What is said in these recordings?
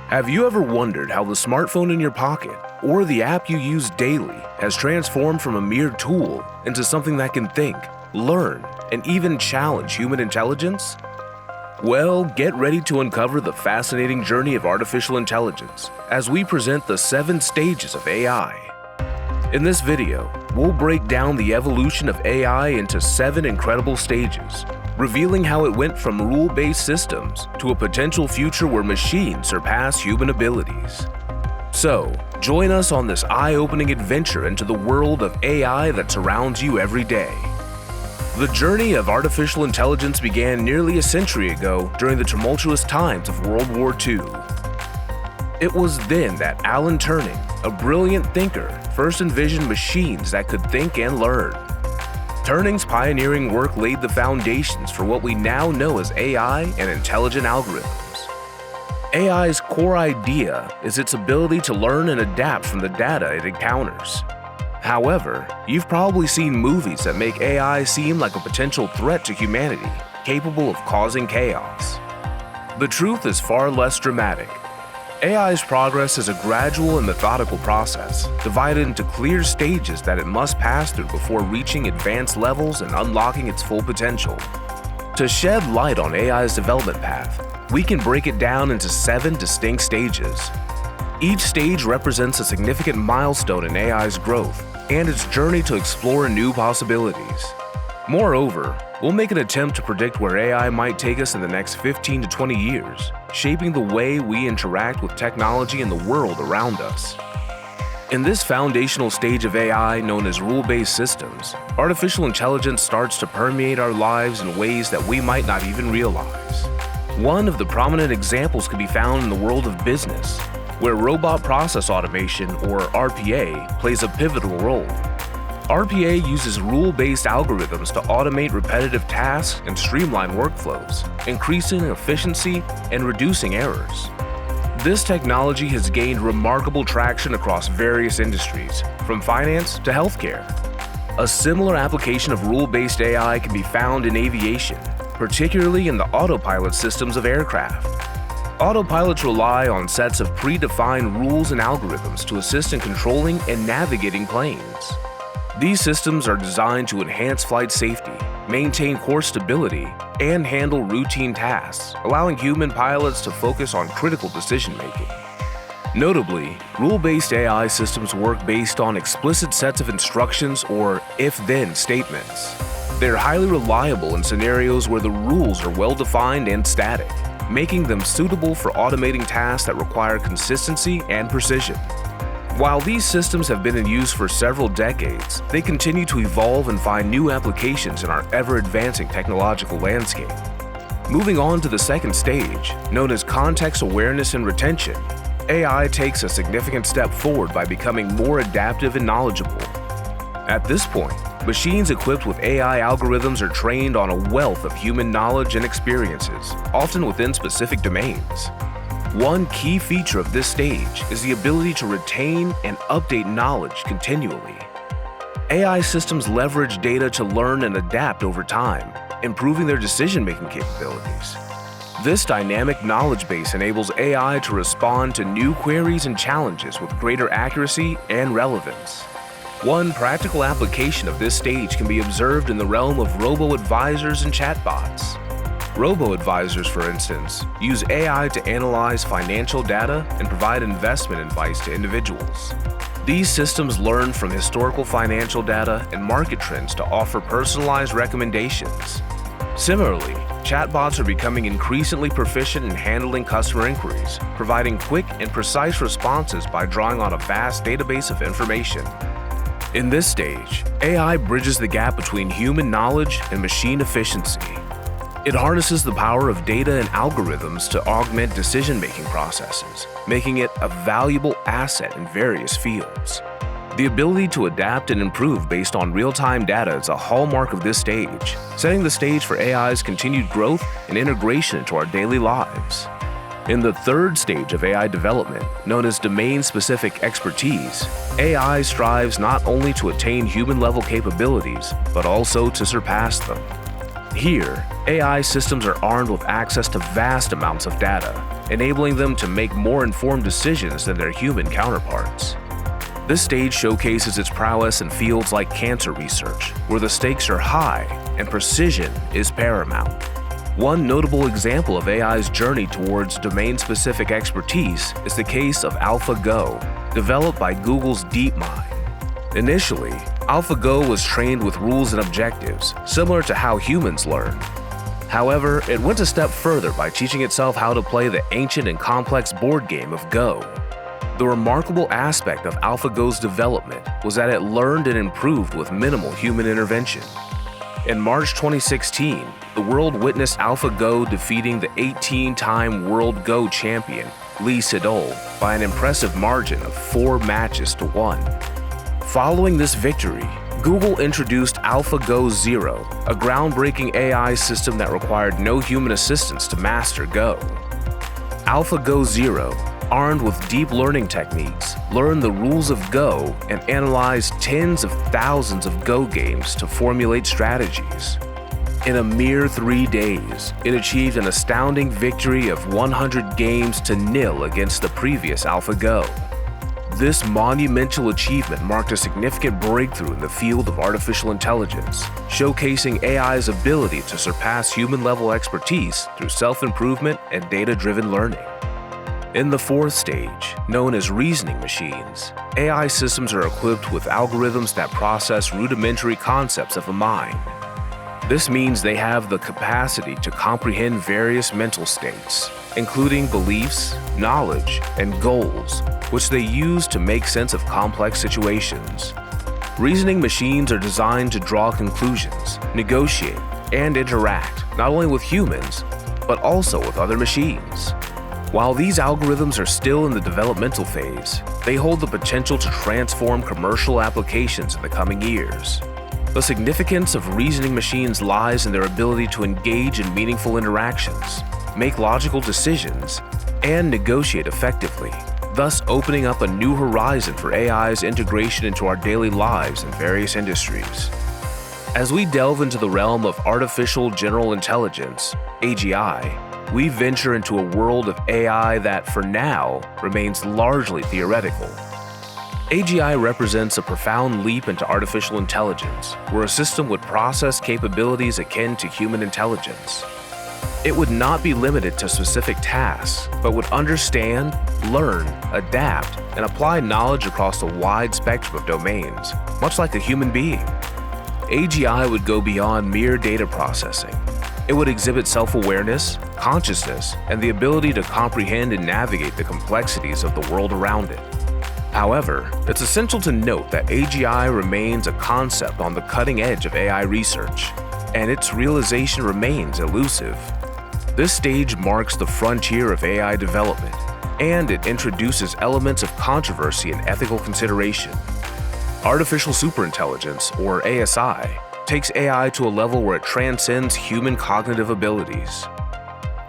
Have you ever wondered how the smartphone in your pocket or the app you use daily has transformed from a mere tool into something that can think, learn, and even challenge human intelligence? Well, get ready to uncover the fascinating journey of artificial intelligence as we present the 7 stages of AI. In this video, we'll break down the evolution of AI into 7 incredible stages, revealing how it went from rule-based systems to a potential future where machines surpass human abilities. So, join us on this eye-opening adventure into the world of AI that surrounds you every day. The journey of artificial intelligence began nearly a century ago during the tumultuous times of World War II. It was then that Alan Turing, a brilliant thinker, first envisioned machines that could think and learn. Turing's pioneering work laid the foundations for what we now know as AI and intelligent algorithms. AI's core idea is its ability to learn and adapt from the data it encounters. However, you've probably seen movies that make AI seem like a potential threat to humanity, capable of causing chaos. The truth is far less dramatic. AI's progress is a gradual and methodical process, divided into clear stages that it must pass through before reaching advanced levels and unlocking its full potential. To shed light on AI's development path, we can break it down into 7 distinct stages. Each stage represents a significant milestone in AI's growth and its journey to explore new possibilities. Moreover, we'll make an attempt to predict where AI might take us in the next 15 to 20 years, shaping the way we interact with technology and the world around us. In this foundational stage of AI known as rule-based systems, artificial intelligence starts to permeate our lives in ways that we might not even realize. One of the prominent examples can be found in the world of business, where robot process automation, or RPA, plays a pivotal role. RPA uses rule-based algorithms to automate repetitive tasks and streamline workflows, increasing efficiency and reducing errors. This technology has gained remarkable traction across various industries, from finance to healthcare. A similar application of rule-based AI can be found in aviation, particularly in the autopilot systems of aircraft. Autopilots rely on sets of predefined rules and algorithms to assist in controlling and navigating planes. These systems are designed to enhance flight safety, maintain course stability, and handle routine tasks, allowing human pilots to focus on critical decision-making. Notably, rule-based AI systems work based on explicit sets of instructions or if-then statements. They're highly reliable in scenarios where the rules are well-defined and static, making them suitable for automating tasks that require consistency and precision. While these systems have been in use for several decades, they continue to evolve and find new applications in our ever-advancing technological landscape. Moving on to the second stage, known as context awareness and retention, AI takes a significant step forward by becoming more adaptive and knowledgeable. At this point, machines equipped with AI algorithms are trained on a wealth of human knowledge and experiences, often within specific domains. One key feature of this stage is the ability to retain and update knowledge continually. AI systems leverage data to learn and adapt over time, improving their decision-making capabilities. This dynamic knowledge base enables AI to respond to new queries and challenges with greater accuracy and relevance. One practical application of this stage can be observed in the realm of robo-advisors and chatbots. Robo-advisors, for instance, use AI to analyze financial data and provide investment advice to individuals. These systems learn from historical financial data and market trends to offer personalized recommendations. Similarly, chatbots are becoming increasingly proficient in handling customer inquiries, providing quick and precise responses by drawing on a vast database of information. In this stage, AI bridges the gap between human knowledge and machine efficiency. It harnesses the power of data and algorithms to augment decision-making processes, making it a valuable asset in various fields. The ability to adapt and improve based on real-time data is a hallmark of this stage, setting the stage for AI's continued growth and integration into our daily lives. In the third stage of AI development, known as domain-specific expertise, AI strives not only to attain human-level capabilities, but also to surpass them. Here, AI systems are armed with access to vast amounts of data, enabling them to make more informed decisions than their human counterparts. This stage showcases its prowess in fields like cancer research, where the stakes are high and precision is paramount. One notable example of AI's journey towards domain-specific expertise is the case of AlphaGo, developed by Google's DeepMind. Initially, AlphaGo was trained with rules and objectives, similar to how humans learn. However, it went a step further by teaching itself how to play the ancient and complex board game of Go. The remarkable aspect of AlphaGo's development was that it learned and improved with minimal human intervention. In March 2016, the world witnessed AlphaGo defeating the 18-time World Go champion, Lee Sedol, by an impressive margin of 4 matches to 1. Following this victory, Google introduced AlphaGo Zero, a groundbreaking AI system that required no human assistance to master Go. AlphaGo Zero, armed with deep learning techniques, learned the rules of Go and analyzed tens of thousands of Go games to formulate strategies. In a mere 3 days, it achieved an astounding victory of 100 games to 0 against the previous AlphaGo. This monumental achievement marked a significant breakthrough in the field of artificial intelligence, showcasing AI's ability to surpass human-level expertise through self-improvement and data-driven learning. In the 4th stage, known as reasoning machines, AI systems are equipped with algorithms that process rudimentary concepts of a mind. This means they have the capacity to comprehend various mental states, including beliefs, knowledge, and goals, which they use to make sense of complex situations. Reasoning machines are designed to draw conclusions, negotiate, and interact not only with humans, but also with other machines. While these algorithms are still in the developmental phase, they hold the potential to transform commercial applications in the coming years. The significance of reasoning machines lies in their ability to engage in meaningful interactions, make logical decisions, and negotiate effectively, thus opening up a new horizon for AI's integration into our daily lives in various industries. As we delve into the realm of artificial general intelligence, AGI, we venture into a world of AI that, for now, remains largely theoretical. AGI represents a profound leap into artificial intelligence, where a system would process capabilities akin to human intelligence. It would not be limited to specific tasks, but would understand, learn, adapt, and apply knowledge across a wide spectrum of domains, much like a human being. AGI would go beyond mere data processing. It would exhibit self-awareness, consciousness, and the ability to comprehend and navigate the complexities of the world around it. However, it's essential to note that AGI remains a concept on the cutting edge of AI research, and its realization remains elusive. This stage marks the frontier of AI development, and it introduces elements of controversy and ethical consideration. Artificial superintelligence, or ASI, takes AI to a level where it transcends human cognitive abilities.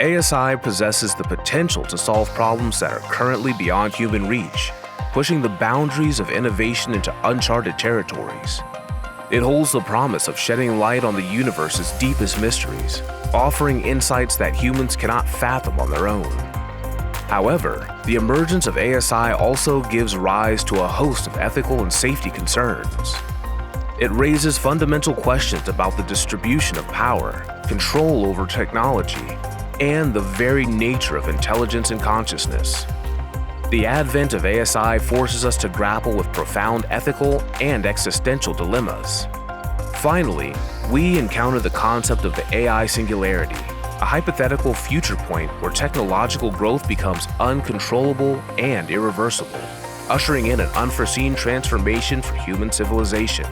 ASI possesses the potential to solve problems that are currently beyond human reach, pushing the boundaries of innovation into uncharted territories. It holds the promise of shedding light on the universe's deepest mysteries, offering insights that humans cannot fathom on their own. However, the emergence of ASI also gives rise to a host of ethical and safety concerns. It raises fundamental questions about the distribution of power, control over technology, and the very nature of intelligence and consciousness. The advent of ASI forces us to grapple with profound ethical and existential dilemmas. Finally, we encounter the concept of the AI singularity, a hypothetical future point where technological growth becomes uncontrollable and irreversible, ushering in an unforeseen transformation for human civilization.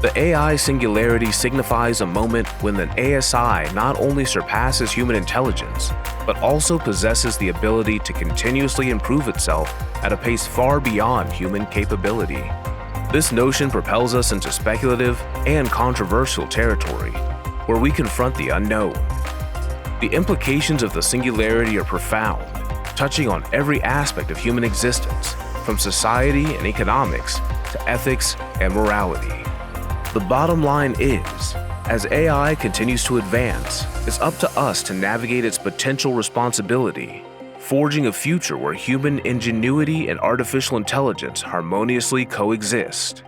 The AI singularity signifies a moment when an ASI not only surpasses human intelligence, but also possesses the ability to continuously improve itself at a pace far beyond human capability. This notion propels us into speculative and controversial territory, where we confront the unknown. The implications of the singularity are profound, touching on every aspect of human existence, from society and economics to ethics and morality. The bottom line is, as AI continues to advance, it's up to us to navigate its potential responsibility, forging a future where human ingenuity and artificial intelligence harmoniously coexist.